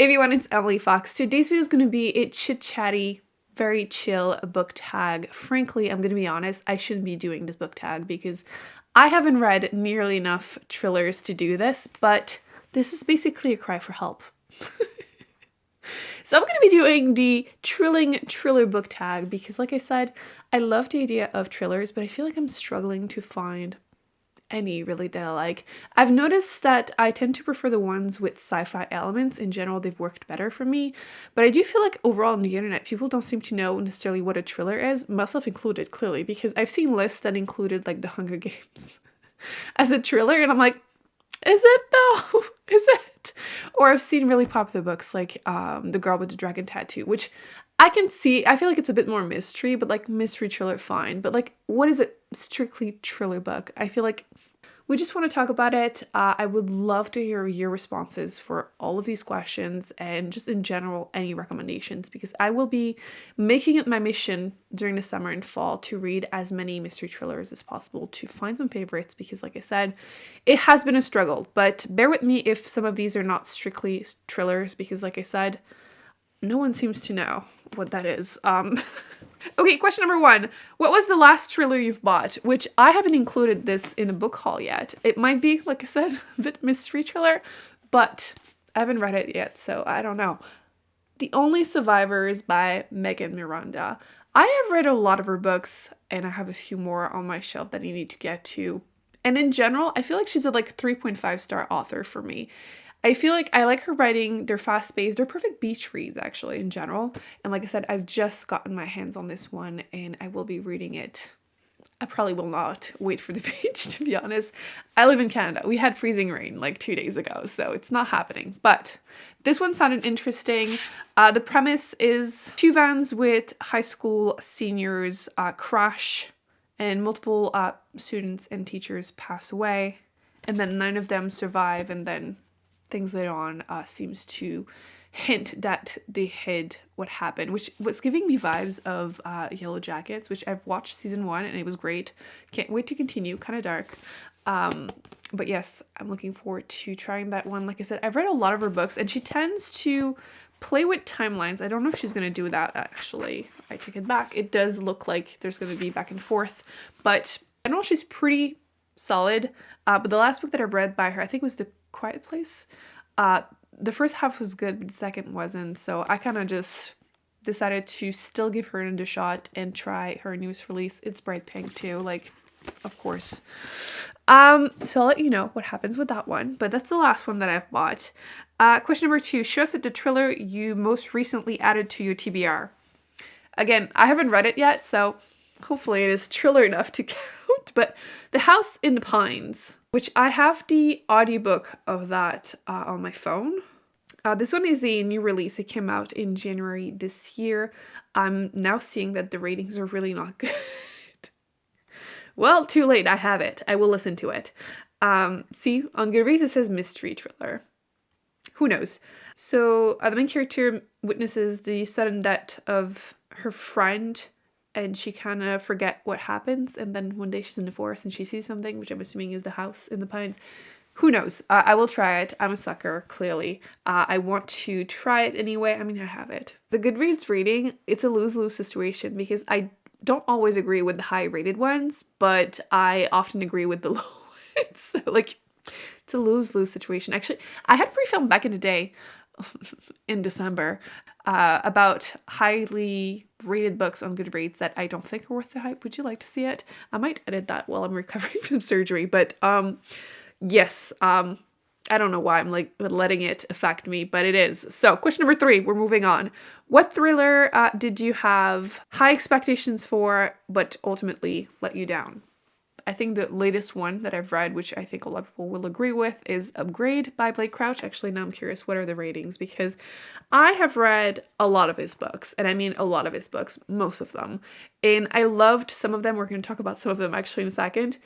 Hey everyone, it's Emily Fox. Today's video is going to be a chit-chatty, very chill book tag. Frankly, I'm going to be honest, I shouldn't be doing this book tag because I haven't read nearly enough thrillers to do this, but this is basically a cry for help. So I'm going to be doing the thrilling thriller book tag because, like I said, I love the idea of thrillers, but I feel like I'm struggling to find any really that I like. I've noticed that I tend to prefer the ones with sci-fi elements. In general, they've worked better for me, but I do feel like overall on the internet, people don't seem to know necessarily what a thriller is, myself included, clearly, because I've seen lists that included like The Hunger Games as a thriller, and I'm like, is it though? Is it? Or I've seen really popular books like The Girl with the Dragon Tattoo, which I can see, I feel like it's a bit more mystery, but like mystery thriller, fine. But like, what is a strictly thriller book? I feel like we just want to talk about it. I would love to hear your responses for all of these questions and just in general, any recommendations, because I will be making it my mission during the summer and fall to read as many mystery thrillers as possible to find some favorites, because like I said, it has been a struggle, but bear with me if some of these are not strictly thrillers, because like I said, no one seems to know what that is. Okay, question number 1. What was the last thriller you've bought? Which I haven't included this in a book haul yet. It might be, like I said, a bit mystery thriller, but I haven't read it yet, so I don't know. The Only Survivors by Megan Miranda. I have read a lot of her books, and I have a few more on my shelf that I need to get to. And in general, I feel like she's a 3.5-star author for me. I feel like I like her writing. They're fast-paced. They're perfect beach reads, actually, in general. And like I said, I've just gotten my hands on this one, and I will be reading it. I probably will not wait for the beach, to be honest. I live in Canada. We had freezing rain like 2 days ago, so it's not happening. But this one sounded interesting. The premise is 2 vans with high school seniors crash, and multiple students and teachers pass away, and then 9 of them survive, and then things later on seems to hint that they hid what happened, which was giving me vibes of Yellow Jackets, which I've watched season 1 and it was great. Can't wait to continue. Kind of dark. But yes, I'm looking forward to trying that one. Like I said, I've read a lot of her books and she tends to play with timelines. I don't know if she's going to do that, actually. I take it back. It does look like there's going to be back and forth, but I know she's pretty solid. But the last book that I've read by her, I think, was The Quiet Place. The first half was good, but the second wasn't, so I kind of just decided to still give her another shot and try her newest release. It's bright pink too, like, of course. So I'll let you know what happens with that one, but that's the last one that I've bought. Question number 2, show us the thriller you most recently added to your TBR. Again, I haven't read it yet, so hopefully it is thriller enough to count, but The House in the Pines, which I have the audiobook of that on my phone. This one is a new release. It came out in January this year. I'm now seeing that the ratings are really not good. Well, too late. I have it. I will listen to it. See, on Goodreads it says mystery thriller. Who knows? So the main character witnesses the sudden death of her friend, and she kind of forget what happens, and then one day she's in the forest and she sees something, which I'm assuming is the house in the pines. Who knows? I will try it. I'm a sucker, clearly. I want to try it anyway. I mean, I have it. The Goodreads rating, it's a lose-lose situation because I don't always agree with the high-rated ones, but I often agree with the low ones. So, like, it's a lose-lose situation. Actually, I had a pre-film back in the day, in December, about highly rated books on Goodreads that I don't think are worth the hype. Would you like to see it? I might edit that while I'm recovering from surgery, but yes, I don't know why I'm letting it affect me, but it is. So question number 3, we're moving on. What thriller did you have high expectations for but ultimately let you down? I think the latest one that I've read, which I think a lot of people will agree with, is Upgrade by Blake Crouch. Actually, now I'm curious, what are the ratings? Because I have read a lot of his books, and I mean a lot of his books, most of them. And I loved some of them. We're going to talk about some of them actually in a second.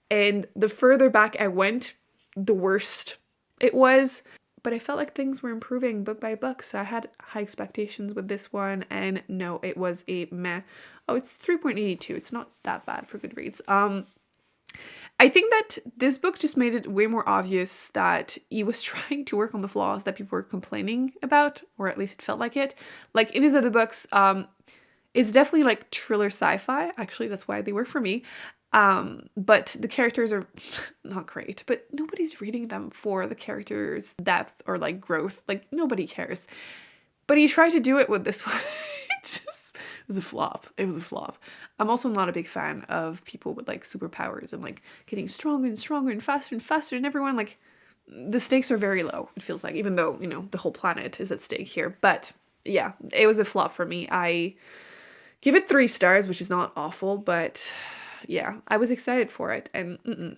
And the further back I went, the worse it was. But I felt like things were improving book by book, so I had high expectations with this one, and no, it was a meh. Oh, it's 3.82. It's not that bad for Goodreads. I think that this book just made it way more obvious that he was trying to work on the flaws that people were complaining about, or at least it felt like it. Like in his other books, it's definitely like thriller sci-fi. Actually, that's why they work for me. But the characters are not great, but nobody's reading them for the characters' depth or like growth. Like nobody cares. But he tried to do it with this one. It was a flop. It was a flop. I'm also not a big fan of people with like superpowers and like getting stronger and stronger and faster and everyone like the stakes are very low. It feels like, even though, you know, the whole planet is at stake here. But yeah, it was a flop for me. I give it 3 stars, which is not awful, but yeah, I was excited for it. And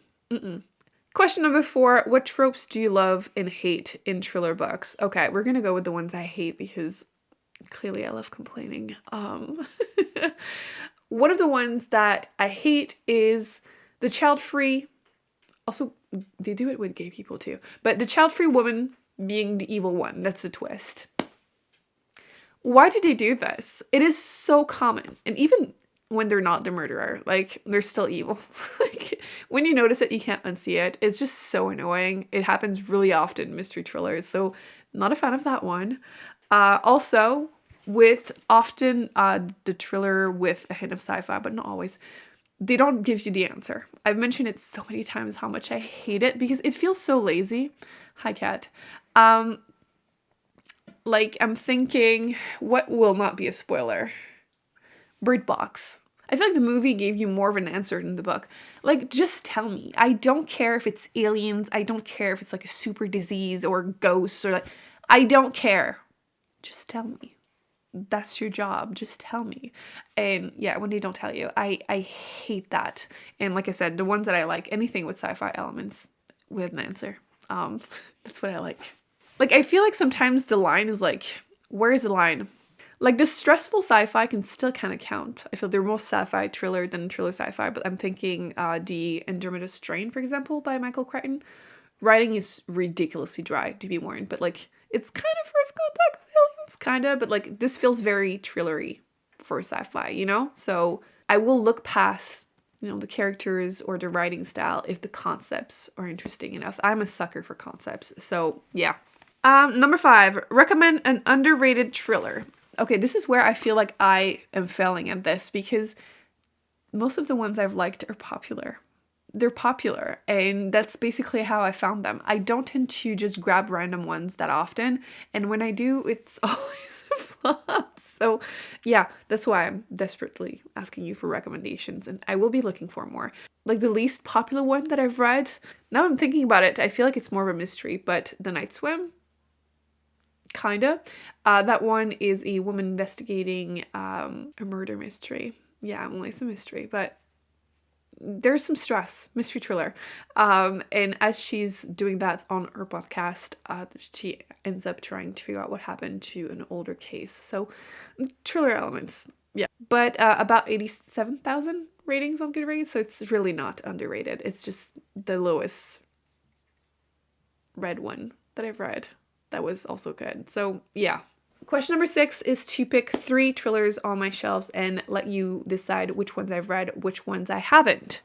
Question number 4, what tropes do you love and hate in thriller books? Okay, we're gonna go with the ones I hate because clearly I love complaining. One of the ones that I hate is the child-free, also they do it with gay people too, but the child-free woman being the evil one. That's a twist. Why did they do this? It is so common, and even when they're not the murderer, like they're still evil. Like when you notice it, you can't unsee it. It's just so annoying. It happens really often in mystery thrillers, so not a fan of that one. Also, with often the thriller with a hint of sci-fi, but not always, they don't give you the answer. I've mentioned it so many times how much I hate it because it feels so lazy. Hi, cat. Like I'm thinking, what will not be a spoiler? Bird Box. I feel like the movie gave you more of an answer than the book. Like, just tell me. I don't care if it's aliens. I don't care if it's like a super disease or ghosts or like, I don't care. Just tell me. That's your job. Just tell me. And yeah, when they don't tell you, I hate that. And like I said, the ones that I like, anything with sci-fi elements with an answer. That's what I like. Like, I feel like sometimes the line is like, where's the line? Like, the stressful sci-fi can still kind of count. I feel they're more sci-fi thriller than thriller sci-fi, but I'm thinking the Andromeda Strain, for example, by Michael Crichton. Writing is ridiculously dry, to be warned, but like, it's kind of first contact with aliens, kind of, but like, this feels very thrillery for sci-fi, you know? So I will look past, you know, the characters or the writing style if the concepts are interesting enough. I'm a sucker for concepts, so yeah. Number 5, recommend an underrated thriller. Okay, this is where I feel like I am failing at this because most of the ones I've liked are popular. They're popular, and that's basically how I found them. I don't tend to just grab random ones that often, and when I do, it's always a flop. So yeah, that's why I'm desperately asking you for recommendations, and I will be looking for more. Like the least popular one that I've read, now I'm thinking about it, I feel like it's more of a mystery, but The Night Swim, kinda. That one is a woman investigating a murder mystery. Yeah, well, it's a mystery, but there's some stress, mystery thriller. And as she's doing that on her podcast, she ends up trying to figure out what happened to an older case. So thriller elements, yeah. But about 87,000 ratings on Goodreads, so it's really not underrated. It's just the lowest read one that I've read that was also good. So yeah. Question number 6 is to pick 3 thrillers on my shelves and let you decide which ones I've read, which ones I haven't.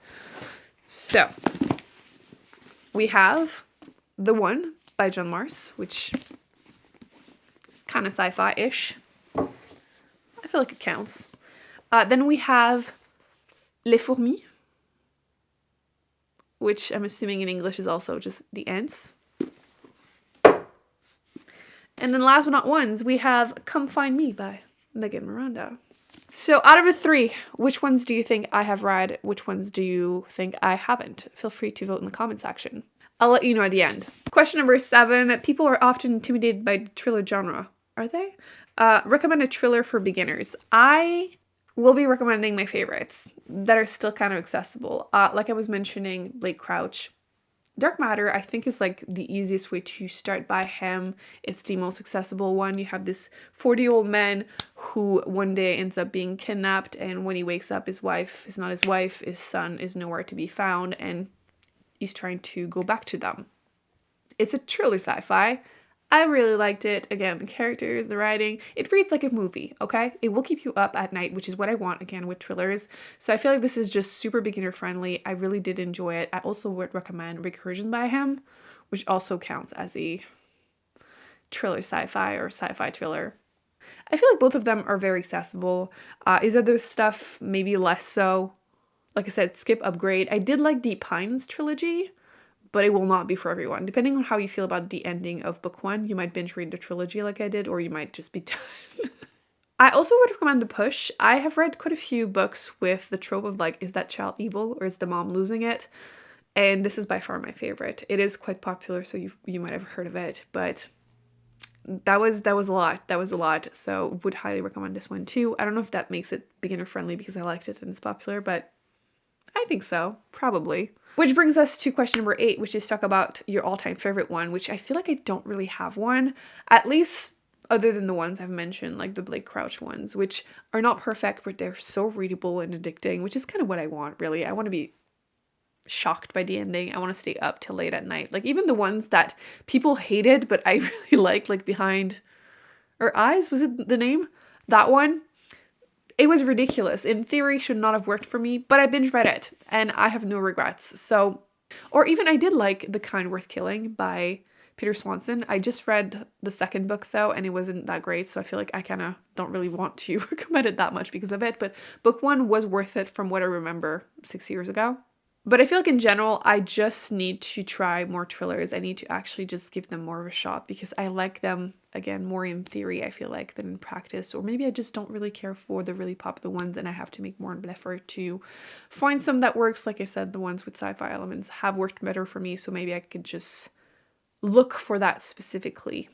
So we have The One by John Marrs, which kind of sci-fi-ish. I feel like it counts. Then we have Les Fourmis, which I'm assuming in English is also just the ants. And then last but not least, we have Come Find Me by Megan Miranda. So out of the 3, which ones do you think I have read? Which ones do you think I haven't? Feel free to vote in the comment section. I'll let you know at the end. Question number 7. People are often intimidated by the thriller genre. Are they? Recommend a thriller for beginners. I will be recommending my favorites that are still kind of accessible. Like I was mentioning, Blake Crouch. Dark Matter, I think, is like the easiest way to start by him. It's the most accessible one. You have this 40-year-old man who one day ends up being kidnapped, and when he wakes up, his wife is not his wife, his son is nowhere to be found, and he's trying to go back to them. It's a thriller sci-fi. I really liked it. Again, the characters, the writing, it reads like a movie, okay? It will keep you up at night, which is what I want again with thrillers. So I feel like this is just super beginner friendly. I really did enjoy it. I also would recommend Recursion by him, which also counts as a thriller sci-fi or sci-fi thriller. I feel like both of them are very accessible. Is other stuff maybe less so? Like I said, skip Upgrade. I did like Deep Pines trilogy, but it will not be for everyone. Depending on how you feel about the ending of book one, you might binge read the trilogy like I did, or you might just be done. I also would recommend The Push. I have read quite a few books with the trope of like, is that child evil or is the mom losing it? And this is by far my favorite. It is quite popular, so you might have heard of it, but that was a lot. That was a lot. So would highly recommend this one too. I don't know if that makes it beginner friendly because I liked it and it's popular, but I think so, probably. Which brings us to question number 8, which is talk about your all-time favorite one, which I feel like I don't really have one, at least other than the ones I've mentioned, like the Blake Crouch ones, which are not perfect, but they're so readable and addicting, which is kind of what I want, really. I want to be shocked by the ending. I want to stay up till late at night. Like even the ones that people hated, but I really liked, like Behind Her Eyes, was it the name? That one. It was ridiculous. In theory, should not have worked for me, but I binge read it and I have no regrets. So, or even I did like The Kind Worth Killing by Peter Swanson. I just read the second book though, and it wasn't that great. So I feel like I kind of don't really want to recommend it that much because of it. But book one was worth it from what I remember 6 years ago. But I feel like in general, I just need to try more thrillers. I need to actually just give them more of a shot because I like them, again, more in theory, I feel like, than in practice. Or maybe I just don't really care for the really popular ones and I have to make more of an effort to find some that works. Like I said, the ones with sci-fi elements have worked better for me, so maybe I could just look for that specifically.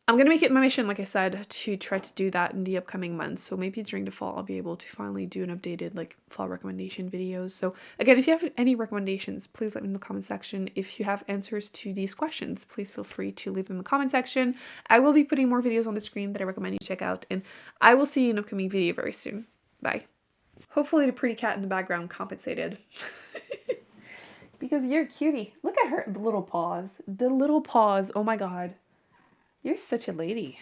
I'm going to make it my mission, like I said, to try to do that in the upcoming months. So maybe during the fall, I'll be able to finally do an updated like fall recommendation videos. So again, if you have any recommendations, please let me know in the comment section. If you have answers to these questions, please feel free to leave them in the comment section. I will be putting more videos on the screen that I recommend you check out. And I will see you in an upcoming video very soon. Bye. Hopefully the pretty cat in the background compensated. Because you're a cutie. Look at her, the little paws. The little paws. Oh my God. You're such a lady.